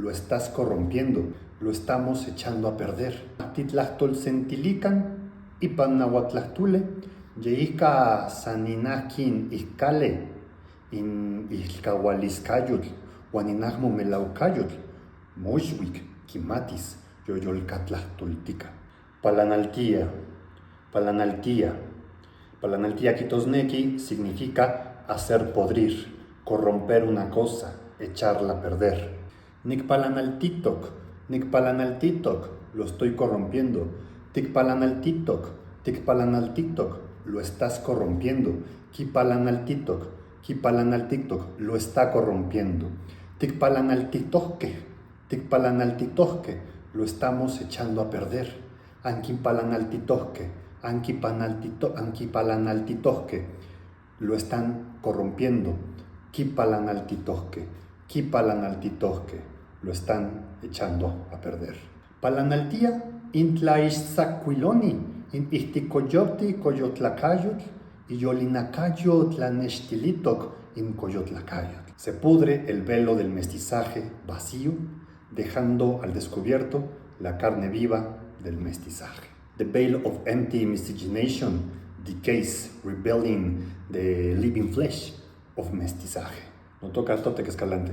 lo estás corrompiendo, lo estamos echando a perder. Titlahtolsentilican ipan nahuatlahtule, yeika saninakin iskale, in ilkawaliscayotl, huaninahmo melaucayotl, moixhuic, kimatis, yoyolcatlahtoltica. Palanaltia, palanaltia. Palanaltia kitosneki significa hacer podrir, corromper una cosa, echarla a perder. Nikpalanaltitok, lo estoy corrompiendo. Tikpalanaltitok, lo estás corrompiendo. Kipalanaltitok, lo está corrompiendo. Tikpalanaltitohke, lo estamos echando a perder. Ankipalanaltitohke, ankipalanaltitohke, lo están corrompiendo. Kipalanaltitohke, lo están echando a perder. Palanaltia intlaixtzacuiloni, in ihtikoyopti coyotlacayotl, y yolinacayo tlanextilitok in coyotlacayotl. Se pudre el velo del mestizaje vacío, dejando al descubierto la carne viva del mestizaje. The veil of empty miscegenation decays, revealing the living flesh of mestizaje. No toca Totec Escalante.